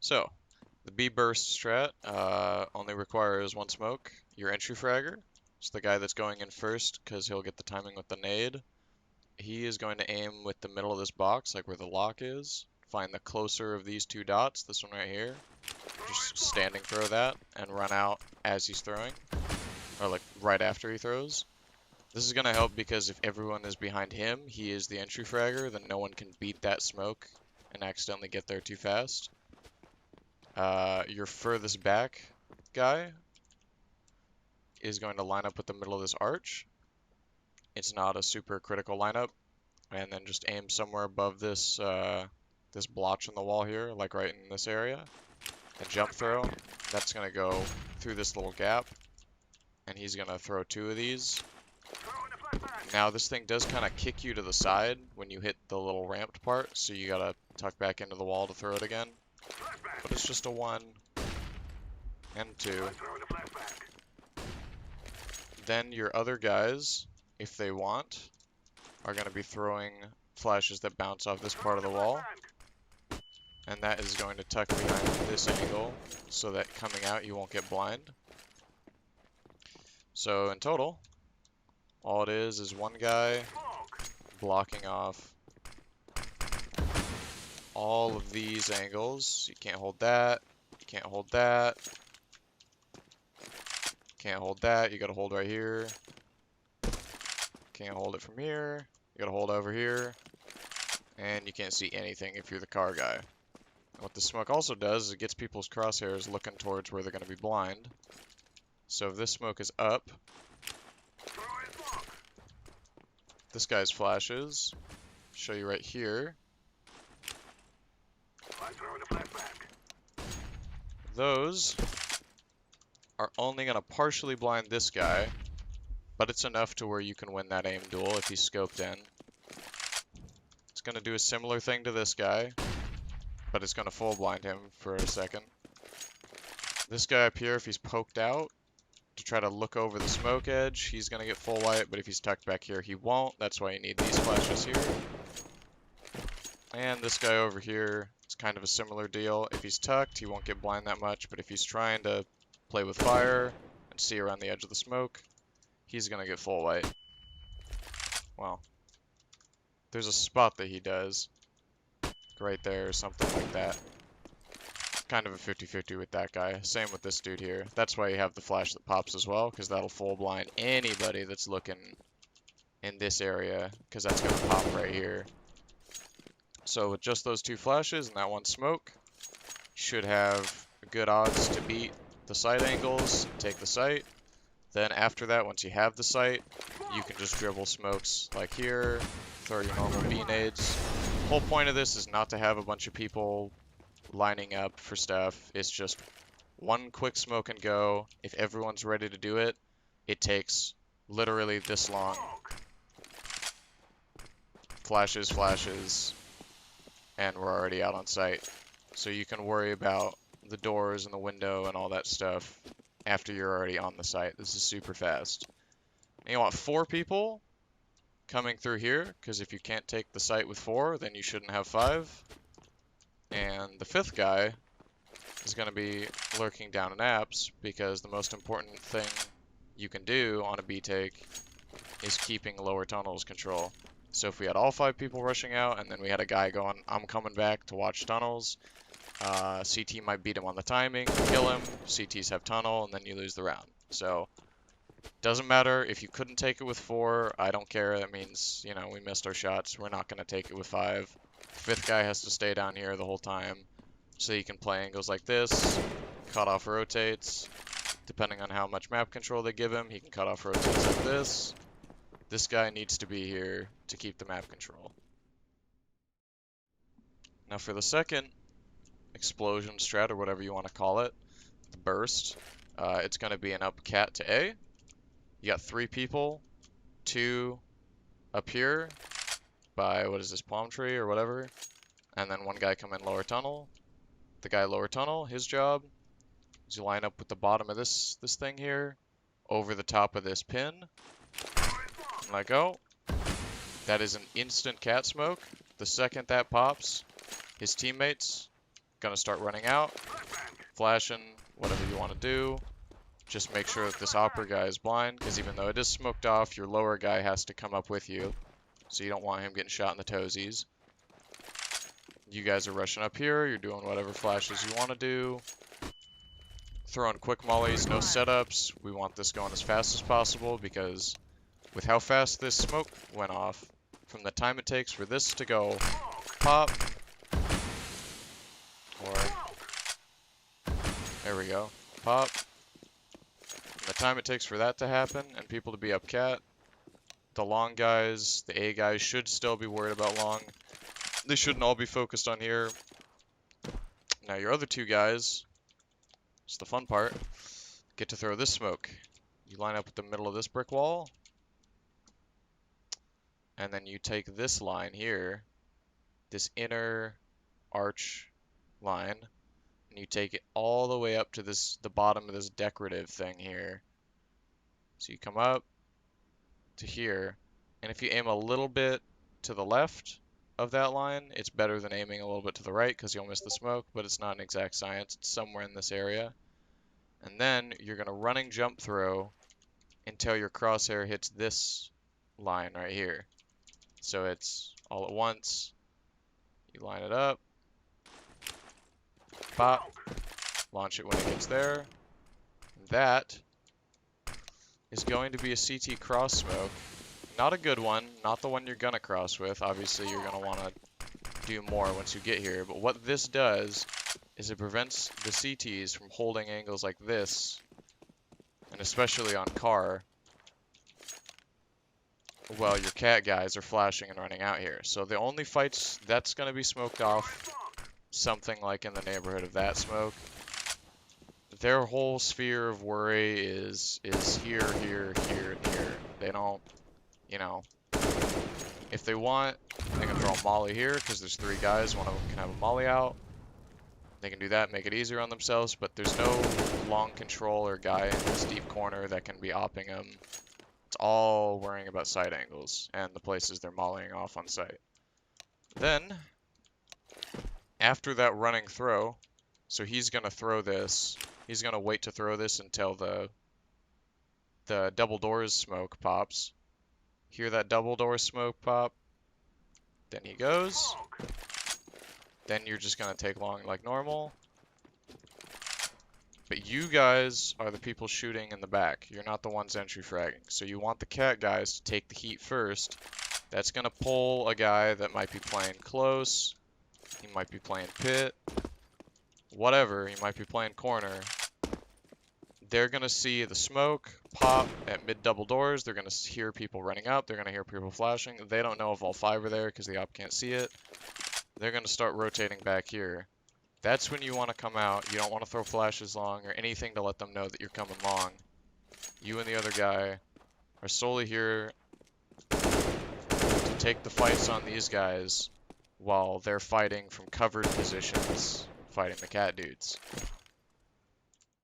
So, the B burst strat only requires one smoke. Your entry fragger, it's the guy that's going in first because he'll get the timing with the nade. He is going to aim with the middle of this box, like where the lock is. Find the closer of these two dots, this one right here. Just standing throw that and run out as he's throwing, or like right after he throws. This is going to help because if everyone is behind him, he is the entry fragger, then no one can beat that smoke and accidentally get there too fast. Your furthest back guy is going to line up with the middle of this arch. It's not a super critical lineup, and then just aim somewhere above this this blotch on the wall here, like right in this area, and jump throw. That's gonna go through this little gap, and he's gonna throw two of these. Now this thing does kind of kick you to the side when you hit the little ramped part, so you gotta tuck back into the wall to throw it again. But it's just a 1 and 2. Then your other guys, if they want, are going to be throwing flashes that bounce off this part of the wall. And that is going to tuck behind this angle so that coming out you won't get blind. So in total, all it is one guy blocking off all of these angles. You can't hold that, you can't hold that, can't hold that, you gotta hold right here. Can't hold it from here, you gotta hold over here. And you can't see anything if you're the car guy. What the smoke also does is it gets people's crosshairs looking towards where they're going to be blind. So if this smoke is up, this guy's flashes, show you right here. Those are only going to partially blind this guy, but it's enough to where you can win that aim duel if he's scoped in. It's going to do a similar thing to this guy, but it's going to full blind him for a second. This guy up here, if he's poked out to try to look over the smoke edge, he's going to get full white, but if he's tucked back here, he won't. That's why you need these flashes here. And this guy over here, it's kind of a similar deal. If he's tucked, he won't get blind that much, but if he's trying to play with fire and see around the edge of the smoke, he's going to get full white. Well, there's a spot that he does right there or something like that. Kind of a 50-50 with that guy. Same with this dude here. That's why you have the flash that pops as well, because that'll full blind anybody that's looking in this area, because that's going to pop right here. So with just those two flashes and that one smoke, you should have good odds to beat the sight angles, take the sight. Then after that, once you have the sight, you can just dribble smokes like here, throw your normal B-nades. The whole point of this is not to have a bunch of people lining up for stuff. It's just one quick smoke and go. If everyone's ready to do it, it takes literally this long. Flashes, flashes, and we're already out on site. So you can worry about the doors and the window and all that stuff after you're already on the site. This is super fast. And you want 4 people coming through here, because if you can't take the site with 4, then you shouldn't have 5. And the 5th guy is going to be lurking down in apps, because the most important thing you can do on a B take is keeping lower tunnels control. So if we had all 5 people rushing out, and then we had a guy going, I'm coming back to watch tunnels, CT might beat him on the timing, kill him, CTs have tunnel, and then you lose the round. So doesn't matter if you couldn't take it with 4, I don't care. That means, you know, we missed our shots. We're not going to take it with 5. 5th guy has to stay down here the whole time, so you can play angles like this, cut off rotates. Depending on how much map control they give him, he can cut off rotates like this. This guy needs to be here to keep the map control. Now for the second explosion strat, or whatever you want to call it, the burst, it's going to be an up cat to A. You got 3 people, 2 up here by, what is this, palm tree or whatever, and then 1 guy come in lower tunnel. The guy lower tunnel, his job is you line up with the bottom of this thing here, over the top of this pin, and let go. That is an instant cat smoke. The second that pops, his teammates gonna start running out, flashing, whatever you want to do. Just make sure that this upper guy is blind, because even though it is smoked off, your lower guy has to come up with you. So you don't want him getting shot in the toesies. You guys are rushing up here, you're doing whatever flashes you want to do. Throwing quick mollies, no setups. We want this going as fast as possible, because with how fast this smoke went off, from the time it takes for this to go pop, or there we go, pop, from the time it takes for that to happen and people to be up cat, the long guys, the A guys should still be worried about long. They shouldn't all be focused on here. Now your other two guys, it's the fun part, get to throw this smoke. You line up with the middle of this brick wall, and then you take this line here, this inner arch line, and you take it all the way up to the bottom of this decorative thing here. So you come up to here, and if you aim a little bit to the left of that line, it's better than aiming a little bit to the right, because you'll miss the smoke, but it's not an exact science. It's somewhere in this area. And then you're going to running jump throw until your crosshair hits this line right here. So it's all at once. You line it up. Pop. Launch it when it gets there. That is going to be a CT cross smoke. Not a good one. Not the one you're going to cross with. Obviously, you're going to want to do more once you get here. But what this does is it prevents the CTs from holding angles like this. And especially on car, well, your cat guys are flashing and running out here. So the only fights that's going to be smoked off, something like in the neighborhood of that smoke. Their whole sphere of worry is here, here, here, and here. They don't, you know, if they want, they can throw a molly here because there's three guys. One of them can have a molly out. They can do that, make it easier on themselves, but there's no long control or guy in this deep corner that can be opping them. It's all worrying about side angles and the places they're mollying off on site. Then, after that running throw, so he's going to throw this. He's going to wait to throw this until the double doors smoke pops. Hear that double door smoke pop? Then he goes. Then you're just going to take long like normal. But you guys are the people shooting in the back. You're not the ones entry fragging. So you want the cat guys to take the heat first. That's going to pull a guy that might be playing close. He might be playing pit. Whatever. He might be playing corner. They're going to see the smoke pop at mid double doors. They're going to hear people running up. They're going to hear people flashing. They don't know if all five are there because the op can't see it. They're going to start rotating back here. That's when you want to come out. You don't want to throw flashes long or anything to let them know that you're coming long. You and the other guy are solely here to take the fights on these guys while they're fighting from covered positions, fighting the cat dudes.